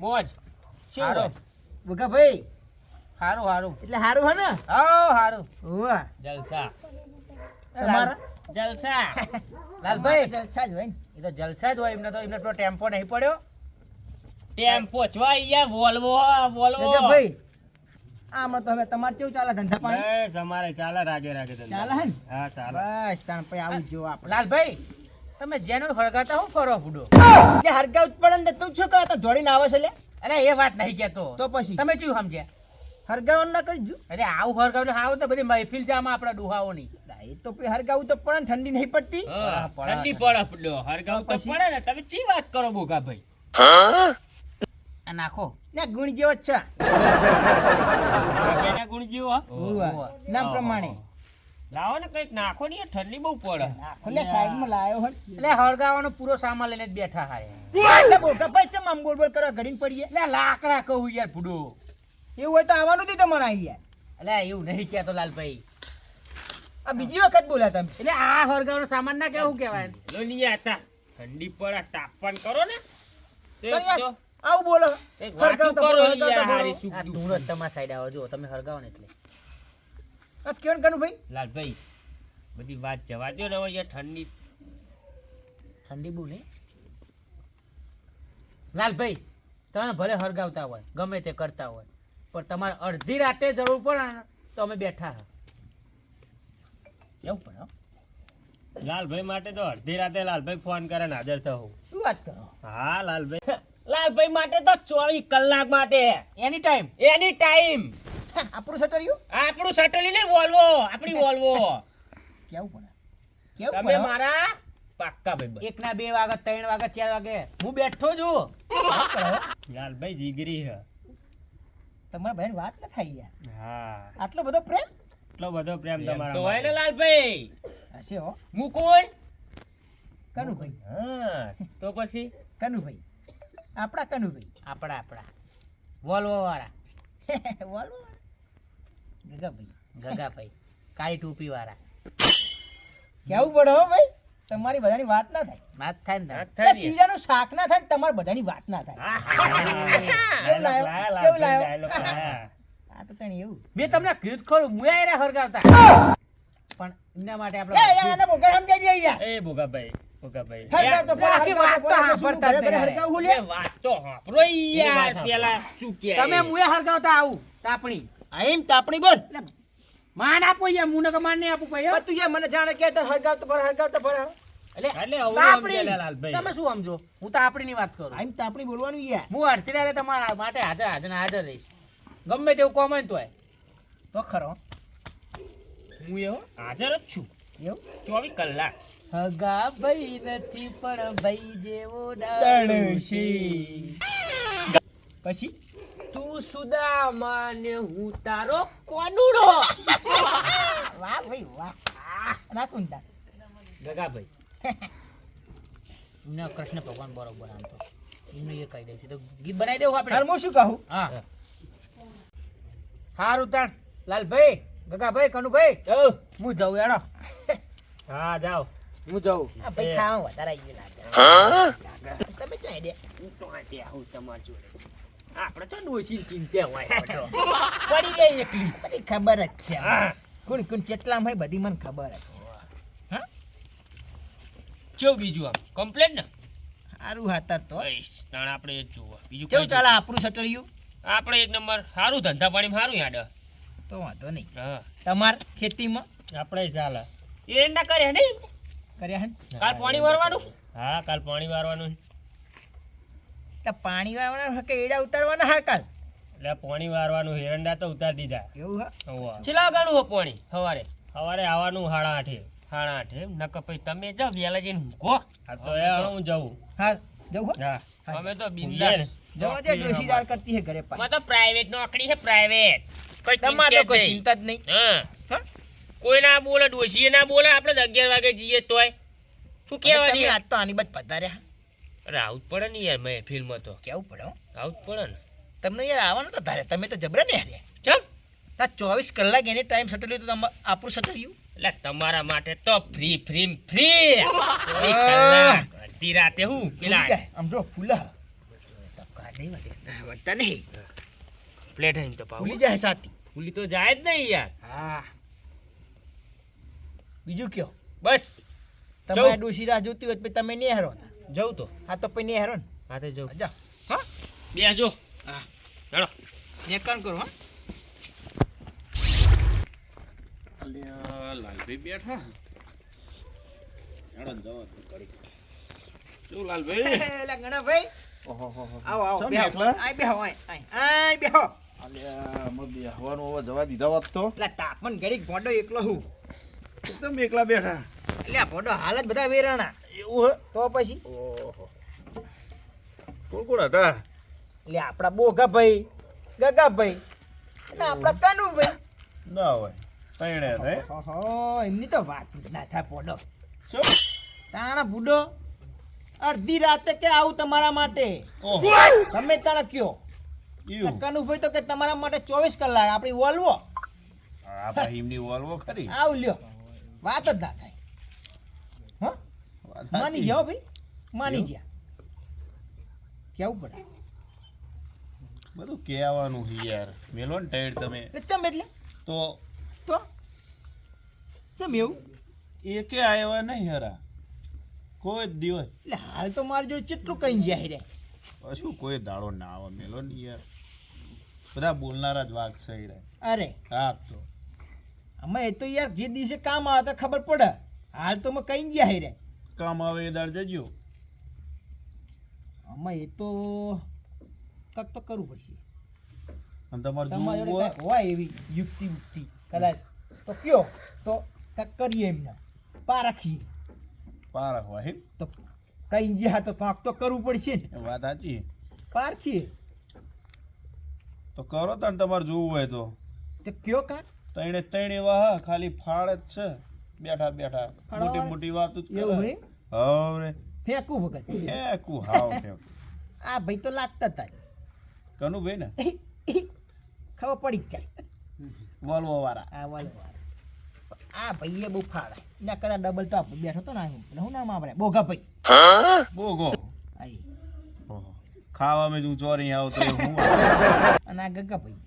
મોજ હારો બુકા ભાઈ હારું હારું એટલે હારું હે ને હારું વાહ જલસા તમારા જલસા લાલભાઈ જલસા જ હોય ને એ તો જલસા જ હોય એમને તો ટેમ્પો નહીં પડ્યો ટેમ્પો છવા યાર વોલ્વો જગા ભાઈ આમાં તો હવે તમારે કેવું ચાલે ધંધા પાણી બસ અમારે ચાલે રાગે ધંધા ચાલે હે ને હા ચાલે બસ તાણ પછી આવું જો આપણે લાલભાઈ તમે જેનો હળગાતા હું કરો ફૂડો એટલે હરગાવ જ પડે ને તું શું કહે તો દોડીને આવે છે લે અરે એ વાત નહીં કેતો તો પછી તમે શું સમજ્યા હરગાવન ના કરજો અરે આવું હળગાવ આવું તો બધી મહેફિલ જામાં આપણા ડુહાઓ ની એ તો પછી હરગાવું તો પડે ને ઠંડી નહીં પડતી ઠંડી પડે ફૂડો હળગાવ તો પડે ને તમે ચી વાત કરો બોકા ભાઈ આ નાખો ને ગુણ જેવો જ છે એના ગુણ જેવો નામ પ્રમાણે લાવો ને કઈક નાખો ને ઠંડી બહુ પડે ખુલ્લે સાઈડમાં લાયો હન એટલે હળગાવાનો પૂરો સામાન લઈને જ બેઠા હાય એટલે બોકા ભાઈ ચમ આમ બોલ બોલ કરવા ઘડીને પડીએ એટલે લાકડા કહું યાર ફૂડો એવું હોય તો આવવાનું નથી તમારે અહીં યાર એટલે એવું નહીં કેતો લાલભાઈ આ બીજી વખત બોલ્યા તમે એટલે આ હળગાવાનો સામાન ના કેવું કહેવાય લોનિયા હતા ઠંડી પડે તાપમાન કરો ને પણ યાર આવું બોલો હરગાવ તો બોલો, હરગાવ તો બોલો. આ ધૂળો તમારા સાઈડ આવો જો તમે હળગાવો ને એટલે આ કેવું કરું ભાઈ લાલભાઈ બધી વાત જવા દો ને હવે યાર ઠંડી બહુ નહીં લાલભાઈ તમે ભલે હળગાવતા હોય ગમે તે કરતા હોય પણ તમારે અડધી રાતે જરૂર પડે ને તો અમે બેઠા હા એવું પણ હો. લાલભાઈ માટે તો અડધી રાતે લાલભાઈ ફોન કરે ને હાજર થવું શું વાત કરો હા લાલભાઈ માટે તો 24 કલાક માટે એની ટાઈમ આપણું સટર્યું આપણું સટલી ને વોલ્વો આપણી વોલ્વો કેવું તમે પડે મારા પાક્કા ભાઈ 1 ના 2 વાગે 3 વાગે 4 વાગે હું બેઠો છું લાલભાઈ જીગરી હે તમારા ભાઈ વાત ન થાય યાર હા આટલો બધો પ્રેમ એટલો બધો પ્રેમ તમારા તો હોય ને લાલભાઈ હશે હો હું કોઈ કનુભાઈ હા તો પછી કનુભાઈ આપણા કનુભાઈ આપણા વોલ્વો વાળા બોલો ગગાભાઈ કાળી ટોપી વાળા કેવું પડે હો ભાઈ તમારી બધાની વાત ના થાય વાત થાય ને એટલે શીરાનું શાક ના થાય ને તમારી બધાની વાત ના થાય કેવું લાયો? આ તો તને એવું મેં તમને કીધું ખરું મુયા રે હરગાવતા પણ એના માટે એ આપણે યાર આને બોગા સમજાઈ દે યાર એ ભોગાભાઈ હરગાવ તો પણ આખી વાત તો સાંભળતા જ નહીં. હરગાવ હું લે વાત તો સાંભળો યાર પેલા શું કહે તમે મુયા હરગાવતા આવું તાપણી એમ તાપણી બોલ માન આપો યાર મુને કે માન નહીં આપું ભાઈ પણ તું યાર મને જાણે કે હરગાવ તો ભર એટલે તાપણી તમે શું સમજો હું તો આપણીની વાત કરું એમ તાપણી બોલવાનું યાર હું અડધી રાતે તમારા માટે હાજર રહીશ ગમે તેવું કોમેન્ટ હોય તો ખરો હું એવો હાજર જ છું એવું 24 કલાક હગા ભાઈ નથી પણ ભાઈ જેવો દાણશી. પછી તું સુદામા ને હું તારો કોનુડો વાહ ભાઈ વાહ નાખું તા ગગા ભાઈ ને કૃષ્ણ ભગવાન બરોબર આમ તો એમને એ કહી દઈશું તો ગીત બનાવી દેવું આપણે હું શું કહું હા હારું તાણ લાલભાઈ ગગાભાઈ કનુભાઈ હું જાઉં યાર હા જાઓ હું જાઉં આ ભાઈ ખાવા વધારે આવી ગયું લાગે તમે ચાઈ દે હું તો આટે આવું તમારી જોડે આપણે તો ડોશી ચિંતા હોય પડી ગઈ એકલી બધી ખબર જ છે કોણ કોણ કેટલામાં હોય બધી મને ખબર જ છે હા કેવું બીજું આમ કમ્પ્લેટ ને સારું હાતર તો તાણ આપણે એ જ જોવા બીજું કેવું ચાલે આપણું સટર્યું આપણે એક નંબર સારું ધંધા પાણી સારું યાદ તો વાંધો નહીં હા તમાર ખેતીમાં આપણે ચાલે એ ના કરે ને કર્યા હે કાલ પાણી વારવાનું હા કાલ પાણી વારવાનું તો પાણી વાળવાના કે એડા ઉતારવાના હા કાલ એટલે પાણી વારવાનું હિરંડા તો ઉતાર દીધા એવું હા છેલ્લા ગાણું હો પાણી સવારે આવવાનું 8:30 8:30 એમ નક પછી તમે જાવ વેલા જઈને ઊંઘો આ તો એ હું જાઉં હા જવું હો હા અમે તો બિંદાસ જવા દે ડોશી દાળ કરતી હે ઘરે પા માં તો પ્રાઇવેટ નોકરી છે પ્રાઇવેટ કોઈ તમાર તો કોઈ ચિંતા જ નહીં હા કોઈ ના બોલે ડોશી ના બોલે આપણે 11 વાગે જઈએ તોય શું કહેવાની આજ તો આની બાદ પધાર્યા અરે આવું જ પડે ને યાર મેં ફિલ્મ તો કેવું પડે હો આવું જ પડે ને તમને યાર આવવાનું તો ધારે તમે તો જબરા ને યાર ચમ તા 24 કલાક એને ટાઈમ સટર્યું તો આપણું સટર્યું એટલે તમારા માટે તો ફ્રી 24 કલાક અડધી રાતે હું પેલા આમ જો ફૂલા નહીં વધતા નહીં પ્લેટ હે તો ભૂલી જાય સાથી ભૂલી તો જાય જ નહીં યાર. હા બીજું કયો બસ તમારે ડોશી રાહ જોતી હોય તો પછી તમે નહીં હેરો જવું તો હા તો પછી નહીં હેરો ને હા તે જવું. જાઓ હા બેસજો. હા ચાલો. નેકાન કરો હા લાલભાઈ બેઠા હેડો જવા દો કરી. શું લાલભાઈ? એલા ગણાભાઈ ઓહો આવો આવો ચમ બેહો એકલા? આય બેહો આય બેહો અલ્યા અમે બેહવાનું હવે જવા દીધા હોત તો એટલે તાપન ઘડીક ભોંડો એકલો હું એકદમ એકલા બેઠા. એટલે આ ભોંડો હાલ જ બધા વેરાણા એવું હે? તો પછી ઓહો કોણ કોણ હતા? એટલે આપણા બોગાભાઈ ગગાભાઈ અને આપણા કાનુભાઈ ના હોય તૈણે રે ઓહો એમની તો વાત ના થાય પોડો શું? તાણા બુડો અડધી રાતે કે આવું તમારા માટે ઓહો તમે તાણા કયો એવું કનુભાઈ તો કે તમારા માટે 24 કલાક આપણી વોલવો આ ભાઈ એમની વોલ્વો ખરી આવ લ્યો વાત જ ના થાય હા વાત માની સાચી. જાઓ ભાઈ માની જા કેવું પડે બધું કહેવાનું છે યાર મેલો ને ટાઈડ તમે એટલે ચમ એટલે તો તો ચમ એવું એકે આવ્યા નહીં હરા કોઈ જ દિવસ એટલે હાલ તો મારી જોડે કેટલું કઈ જાય રે શું કોઈ દાડો ના આવે મેલો ને યાર બધા બોલનારા જ વાઘ સહી રહે અરે હા તો અમે એ તો યાર જે દિવસે કામ આવે તો ખબર પડે હાલ તો મેં કઈ ગયા રે કામ આવે એ દાડ જજો અમે એ તો કંઈક તો કરવું પડશે અને તમારે તમારી જોવું જોડે કાંઈક હોય એવી યુક્તિ ઉક્તિ કદાચ તો કયો તો કાંઈક કરીએ એમને પારખીએ પારખ હોય હે? તો કઈ જ્યાં તો કાંક તો કરવું પડશે ને એ વાત સાચી પારખીએ તો કરો તને તમારે જોવું હોય તો તો કયો કાંક તણે એવા હા ખાલી ફાળ જ છે બેઠા બેઠા ફાળવા મોટી મોટી વાતો જ એવું કરે. હે હવે ફેંકવું વગર એ કુ હાવ ફેંક. આ ભાઈ તો લાગતા હતા કનું ભાઈ ને ખબર પડી જ જાય વોલ્વો વાળા આ વાલો આ ભાઈએ બહુ ફાળા એના કદાચ ડબલ તો આપણે બેઠો તો ના હું નામ આપણે બોગા ભાઈ બોગો આઈ ઓહો. ખાવા મેં તું ચોરી આવતો એ હું અને આ ગગા ભાઈ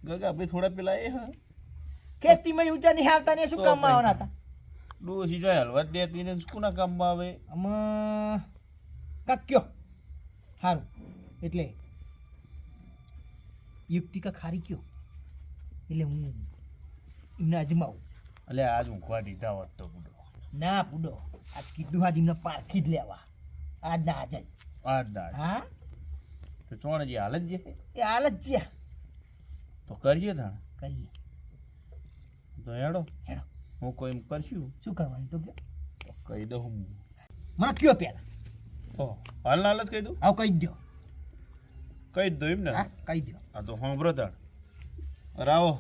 ગગા ભાઈ થોડા પેલા એ હા ખેતીમાં ઊંચા નહીં આવતા ને શું તો કામમાં આવવાના હતા ડોસી જાય હલવા જ દેતી ને કોના કામમાં આવે આમાં કાક કયો સારું એટલે યુક્તિ કા ખારી કયો એટલે હું એમને અજમાવું એટલે આજ ઊંઘવા દીધા હોત તો બુડો ના પૂડો આજ કીધું આજ એમને પારખી જ લેવા આજ ના આજ જ આજ દાડ હા તો ચોણ જે હાલ જ છે એ હાલ જ જ્યાં તો કરીએ તાણ કરીએ તો હેડો હેડો હું કોઈ એમ કરશું શું કરવાનું તો કયો તો કહી દઉં હું મને કયો પેલા ઓહ હાલ ના હાલ જ કહી દઉં આવ કહી દો કહી જ દઉં એમ ને હા કહી દો આ તો સાંભળો તાણ રાવો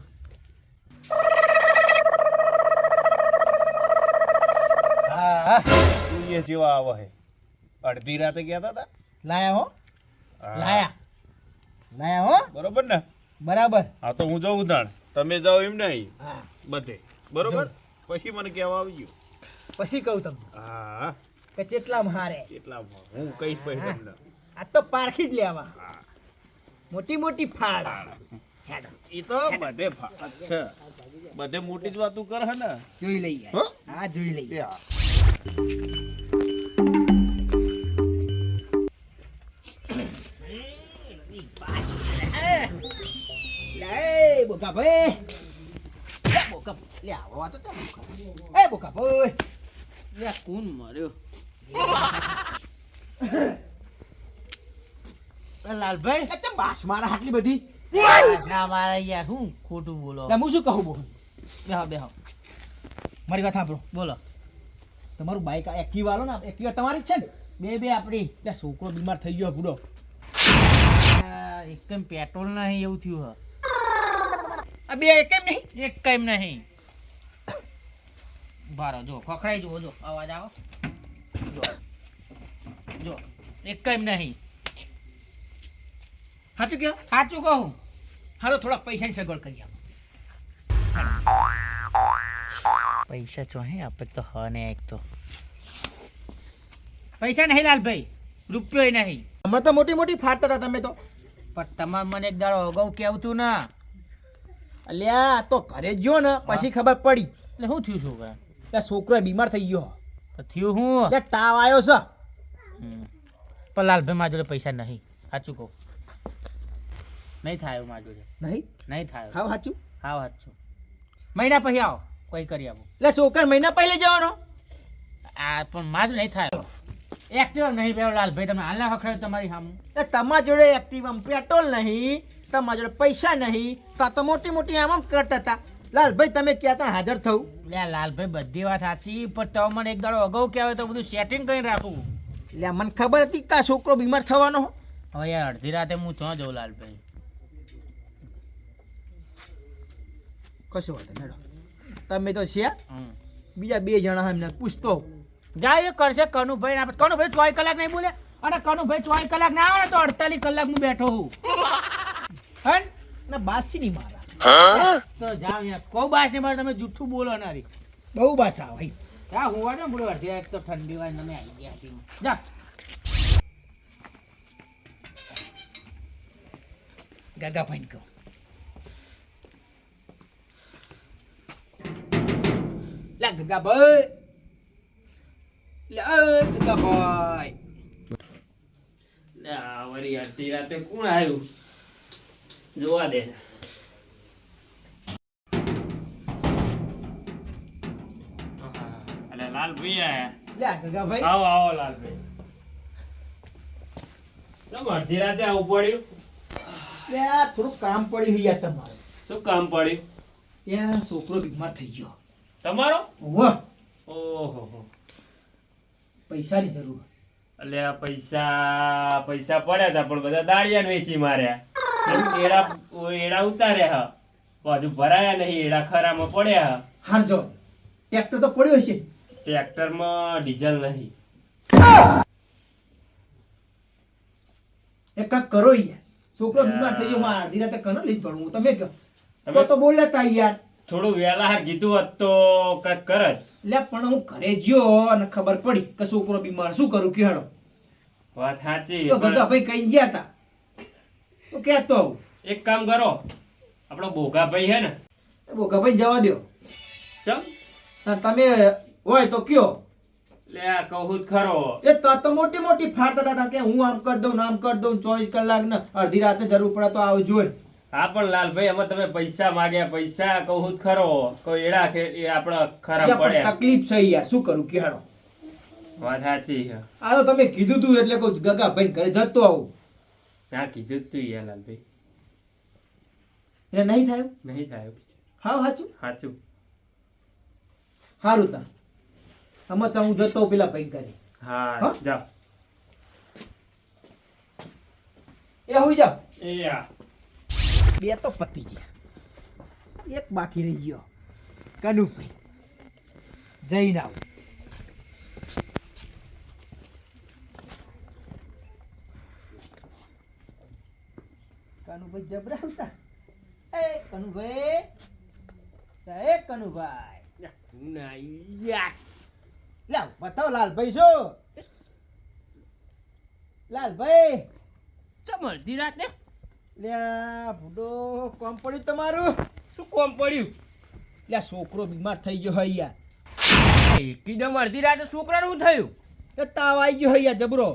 હા તું એ જેવા આવે હે અડધી રાતે ગયા હતા લાયા હો હા. લાયા હો બરોબર ને બરાબર હા તો હું જાઉં તાણ તમે જાઓ એમ નહીં હા બધે બરોબર પછી મને કહેવા આવજો પછી કહું તમને હા કે કેટલા હારે કેટલા હું કહીશ પછી હા. તમને આ તો પારખી જ લેવા હા. મોટી મોટી ફાળ હેડો એ તો બધે ફાટ છે બધે મોટી જ વાતું કર હે ને જોઈ લઈએ હો? હા જોઈ લઈએ હા. લે બોકા ભાઈ લે બોકા લે આવો આ તો ચાલ બોકા એ બોકા ભાઈ લે કોણ માર્યો લાલભાઈ એ તે બાસ મારા આટલી બધી ના મારા યાર હું ખોટું બોલો લે હું શું કહું બોલ બેહો બેહો મારી વાત સાંભળો બોલો તમારું બાઈક એક્ટિવા આલો ને એક્ટિવા તમારી જ છે ને બે આપણી લે છોકરો બીમાર થઈ ગયો બુડો એકદમ પેટ્રોલ નહીં એવું થયું હ આ બે કેમ નહીં એક કઈમ નહીં ભારો જો ખખડાઈ જુઓ જો અવાજ આવો જો જો એક કઈમ નહીં સાચું કયો સાચું કહું હા તો થોડા પૈસાની સગવડ કરી આપો પૈસા ચો હે આપણે તો હ ને એક તો પૈસા નહીં લાલભાઈ રૂપિયો નહીં હમણાં તો મોટી મોટી ફાટતા હતા તમે તો. પણ તમારે મને એક દાડો અગાઉ કહેવતું ના. અલ્યા આ તો ઘરે જ જો ને પછી ખબર પડી. એટલે શું થયું છોકરા? એટલે છોકરો બીમાર થઈ ગયો. તો થયું હું? એટલે તાવ આવ્યો છે. પણ લાલભાઈ મારા જોડે પૈસા નહીં, સાચું કહું. નહીં થાય મારા જોડે, નહીં થાય. હાવ સાચું. હાવ સાચું. મહિના પછી આવો, કોઈ કરી આપો. એટલે છોકરા મહિના પહેલે જવાનો. આ પણ મારું નહીં થાય. એક્ટિવા નહીં પેલો લાલભાઈ, તમે હાલના ખખડે તમારી સામે. એટલે તમારા જોડે એક્ટિવામાં પેટ્રોલ નહીં, તમારા જોડે પૈસા નહીં, તો આ તો મોટી મોટી આમ કરતા હતા. લાલભાઈ તમે ક્યાં ત્યાં હાજર થવું. એટલે લાલભાઈ બધી વાત સાચી, પણ તમે મને એક દાડો અગાઉ કહેવાય તો બધું સેટિંગ કરીને રાખવું. એટલે મને ખબર હતી કે આ છોકરો બીમાર થવાનો. હવે યાર અડધી રાતે હું ચો જઉં લાલભાઈ? કશો વાંધો મેડમ, તમે તો છે બીજા 2 જણા એમને પૂછતો. જાય એ કરશે કનુભાઈ. આપણે કનુભાઈ 24 કલાક નહીં બોલે, અને કનુભાઈ 24 કલાક ના આવે ને તો 48 કલાક હું બેઠો હું. હન ના બાસી નહીં મારા. તો જાવ યાર, કોઈ બાસ નહીં મારે, તમે જૂઠું બોલો નારી. બહુ બાસ આવે. હા હું વાળો બોલો અડધી રાત તો ઠંડી હોય તમે આવી ગયા હતી. જા ગાગા ભાઈ કહો. લા ગગા ભાઈ, લા ગગા ભાઈ. વળી અડધી રાતે કોણ આવ્યું જોવા દે. અલે લાલભાઈ આયા. લા ગગા ભાઈ. આવો આવો લાલભાઈ. કેમ અડધી રાતે આવું પડ્યું? લા થોડું કામ પડ્યું છે યાર તમારે. શું કામ પડ્યું? ત્યાં છોકરો બીમાર થઈ ગયો. તમારો? વાહ, ઓહો, પૈસાની જરૂર. એટલે પૈસા પડ્યા હતા પણ બધા દાળિયા વેચી માર્યા. એડા ઉતાર્યા હા, હજુ ભરાયા નહીં. એડા ખરામાં પડ્યા હા. હાર જો ટ્રેક્ટર તો પડ્યો છે. ટ્રેક્ટરમાં ડીઝલ નહીં. એ કાક કરો યાર. છોકરો બીમાર થઈ ગયો, મારા અડધી રાતે કનો લઈ પડું. તમે કહો તો બોલ્યા તા યાર. થોડું વહેલા કીધું હોત તો કઈક કરત. લે પણ હું ઘરે ગયો અને ખબર પડી કે છોકરો બીમાર. શું કરું કે હેડો. વાત સાચી. તો ગગા ભાઈ કઈ ગયા હતા તો કહેતો આવું. એક કામ કરો, આપણો બોગાભાઈ હે ને, ગગા ભાઈ જવા દો. ચમ તમે હોય તો કયો. લે આ કહું જ ખરો. એ તો મોટી મોટી ફાડતા હતા કે હું આમ કરી દઉં આમ કરી દઉં. 24 કલાક ને અડધી રાતે જરૂર પડે તો આવજો. હા પણ લાલભાઈ અમે તમે પૈસા માગ્યા, પૈસા કહું જ ખરો. કોઈ એડા એ આપણા ખરાબ પડ્યા. તકલીફ છે યાર. શું કરું કે હેડો. વાત સાચી છે. આ તો તમે કીધું તું એટલે કહું ગગા ભાઈ ઘરે જતો આવું. ના કીધું તું યાર લાલભાઈ. એટલે નહીં થાય. નહીં થાય. હા સાચું સાચું. સારું તા આમાં તો હું જતો પેલા ભાઈ ઘરે. હા જાઓ. એ હોઈ જાઓ. એ આ 2 તો પતી ગયા, એક બાકી રહી ગયો. કનુભાઈ જઈને આવું. કનુભાઈ જબરાવતા. એ કનુભાઈ, એ કનુભાઈ લાવ બતાવો. લાલભાઈ શું? લાલભાઈ ચમ અડધી રાતે લ્યા ભૂડો કોમ પડ્યું તમારું? શું કોમ પડ્યું? લ્યા છોકરો બીમાર થઈ ગયો હોય યાર. કીધમ અડધી રાતે છોકરાનું શું થયું? એ તાવ આવી ગયો હોય યાર જબરો.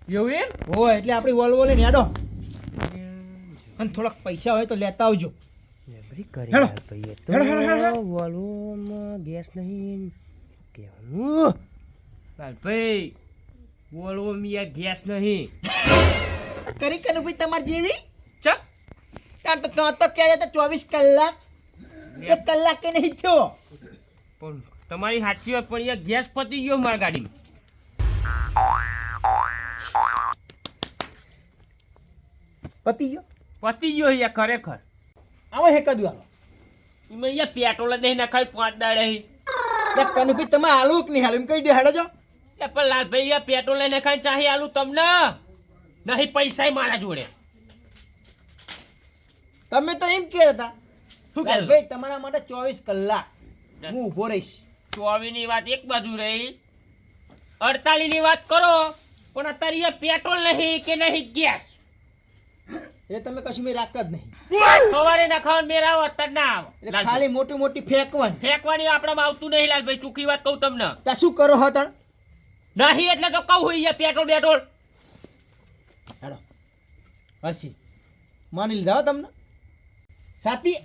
એવું એમ? હોય એટલે આપણી વોલ્વો લઈને હેડો. અને થોડાક પૈસા હોય તો લેતા આવજો. ગેસ નહીં કેવાનું લાલભાઈ. બોલવો યાર ગેસ નહીં કરી કનું ભાઈ તમારી જેવી. ચક તાર તો કહે તો 24 કલાક 1 કલાક કે નહીં થયો. પણ તમારી સાચી વાત, પણ યાર ગેસ પતી ગયો મારી ગાડી. પતી ગયો. પતી ગયો યાર ખરેખર. આવો હે કદું હાલો. એમાં યાર પેટ્રોલ જ નહીં નખાય 5 દાડે. કનું ભાઈ તમે આલુ કે નહીં હાલ એમ કહી દે હેડો જો. પણ લાલભાઈ યાર પેટ્રોલ લઈને ખાઈ ચાહી આલું તમને નહીં. પૈસા મારા જોડે. તમે તો એમ કહેતા હતા શું કે ભાઈ તમારા માટે 24 કલાક હું ઊભો રહીશ. 24 ની વાત એક બાજુ રહી, 48 ની વાત કરો પણ અત્યારે એ પેટ્રોલ નહીં કે નહીં ગેસ એ તમે કશું મેં રાખતા જ નહીં. સવારે ના ખાવાનું મેર આવો અત્યારે ના આવો એટલે ખાલી મોટી મોટી ફેંકવાની. ફેંકવાની આપણામાં આવતું નહીં લાલભાઈ, ચોખ્ખી વાત કહું તમને. તા શું કરો હો તણ? નહીં એટલે તો કહું હોય પેટ્રોલ બેટ્રોલ. હેડો હસી માની લીધા હો તમને. સાતી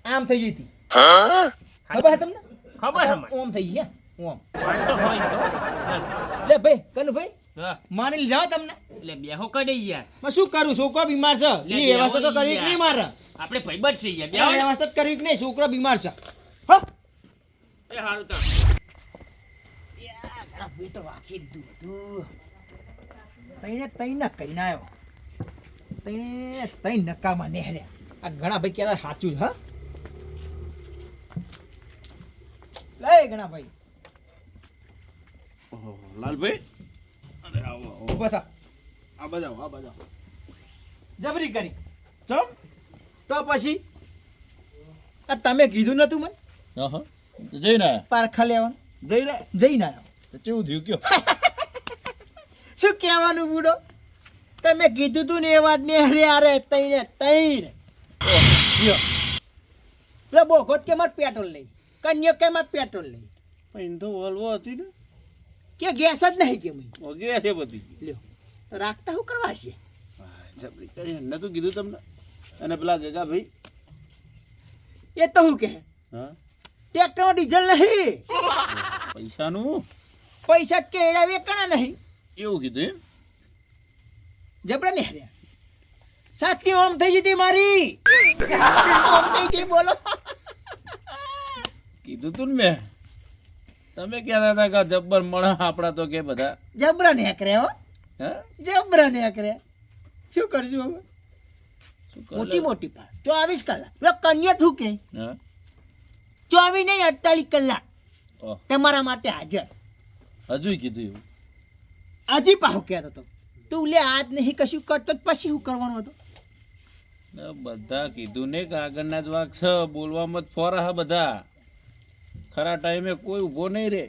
આમ થઈ ગઈ હતી. ખબર હે તમને? ખબર છે મને. ઓમ થઈ ગઈ હે ઓમ. વાત તો હોય તો. લે ભાઈ કનુભાઈ હા, માની લીધા હો તમને. એટલે બેહો કરી યાર. માં શું કરું? છોકરો બીમાર છે. લે, એની વ્યવસ્થા તો બેહો કરવી કે નહીં યાર. મારે? આપણે ભાઈબંધ છીએ યાર. એની બેહો ને. વ્યવસ્થા તો કરવી કે નહીં? છોકરો બીમાર છે. હો એ હારું તો. યાર ભાઈ તો વાંખી દીધું બધું. તઈને તઈને કઈ ના આવ્યો. તઈને તઈ નકામાં નેહર્યા. આ ઘણા ભાઈ કહેતા સાચું છે હા. લે ઘણા ભાઈ ઓહો, લાલભાઈ અરે આવો આવો. ઉભા થા. આ બાજુ આ બાજુ. જબરી કરી ચમ તો પછી આ તમે કીધું નતું મને હા જઈને આયા. પારખા લેવાનું જઈને આયા. જઈને આવ્યો. તો કેવું થયું કયો? શું કહેવાનું બુડો? તમે કીધું તું ને એ વાત ને અરે અરે તઈને તઈને લ્યો લે બોગોત કે માર પેટ્રોલ લઈ, કન્યો કે માર પેટ્રોલ લઈ, પણ તો વોલ્વો હતી ને કે ગેસ જ નહીં કે મેં ઓગે છે બધી. લ્યો તો રાખતા શું કરવા છે? જબરી કરી નતું કીધું તમને. અને પેલા ગગા ભાઈ એ તો શું કહે હા ટ્રેક્ટર ડીઝલ નહીં, પૈસાનું પૈસા જ કેળા વેકણા નહીં. એવું કીધું એમ? જબરા ને હર્યા સાચી ઓમ થઈ જતી મારી. ઓમ થઈ ગઈ બોલો. કીધું તું ને મેં. તમે કહેતા હતા કે જબ્બર મળે આપણા તો કે બધા જબરા ને કર્યા હો, હા જબરા ને કર્યા. શું કરશું હવે? શું કરે? મોટી મોટી પાર 24 કલાક પેલો કન્યા શું કે હા 24 નહીં 48 કલાક ઓહ, તમારા માટે હાજર. હજુય કીધું એવું? હજી પાહો કહેતો હતો તું લે આજ નહીં કશું કરતો તો પછી શું કરવાનું હતું? ને બધા કીધું ને કે આગળના જ વાક છે, બોલવામાં જ ફોરા હા બધા. ખરા ટાઈમે કોઈ ઊભો નહીં રે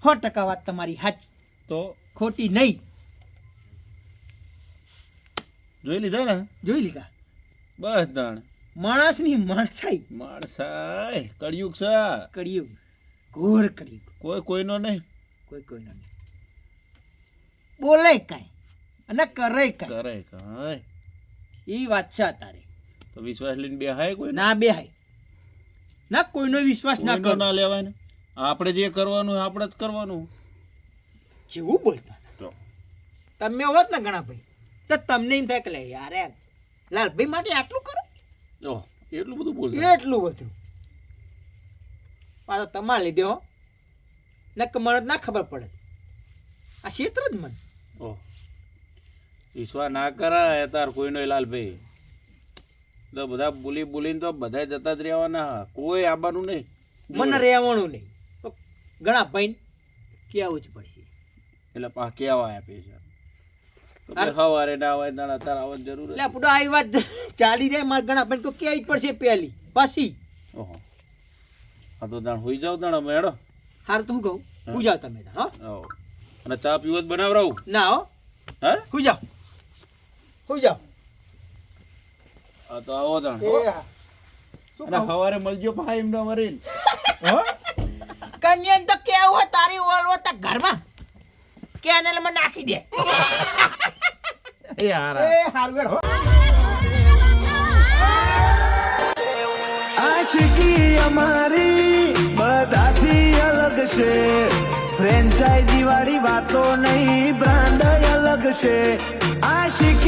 100% વાત તમારી સાચી, તો ખોટી નહીં. જોઈ લીધા ને જોઈ લીધા. બસ તાણ માણસની માણસાઈ માણસાય કળિયુગ છે. કર્યું ઘોર કર્યું. કોઈ કોઈનો નહીં કોઈ કોઈનો નહીં બોલે કાંઈ અને કરે કાંઈ. કરે કાંઈ. એ વાત છે તારે. તો વિશ્વાસ લઈને બેહાય કોઈ ના બેહાય ના કોઈનો વિશ્વાસ ના કોઈનો કરો. ના લેવાય ને. આપણે જે કરવાનું હોય આપણે જ કરવાનું. જેવું બોલતા તો તમે હોત ને ઘણા ભાઈ તો તમને એમ થાય કે લે યાર યાર લાલભાઈ માટે આટલું કરો, ઓહ, એટલું બધું બોલતા. એટલું બધું પાછો તમારે લીધે હો નક મને ના ખબર પડે. આ ક્ષેત્ર જ મને ઓહ, વિશ્વાસ ના કરાય તાર કોઈનો લાલભાઈ. તો બધા બોલી બોલીને તો બધા જતા જ રહેવાના, કોઈ આવવાનું નહીં. મને રહેવાનું નહીં. તો ઘણા ભાઈ કેવું જ પડશે. એટલે પા કેવા આપે છે તો બે સવારે ના આવે ના તાર આવવાની જરૂર એટલે પૂરો આવી વાત ચાલી રહે મારા ઘણા ભાઈ કેવી જ પડશે પહેલી પાછી. ઓહો, આ તો દાણ હોઈ જાવ દાણ મેળો. હાર તો હું કહું હું જાઓ તમે હો આવો અને ચા પીવો જ બનાવરાવું. ના હો હે હું જાઓ હું જાઓ. આ તો આવો દાણ એ હા. શું અને કહું? સવારે મળજો પા એમ ના મરીને. હો કન્યાને તો કેવું હોય તારી ઓલવો તા ઘરમાં કેનેલમાં નાખી દે. એ હારા એ હારું હેડ હો. આશિકી અમારી બધાથી અલગ છે, ફ્રેન્ચાઇઝી વાળી વાતો નહીં, બ્રાન્ડ અલગ છે. આશિકી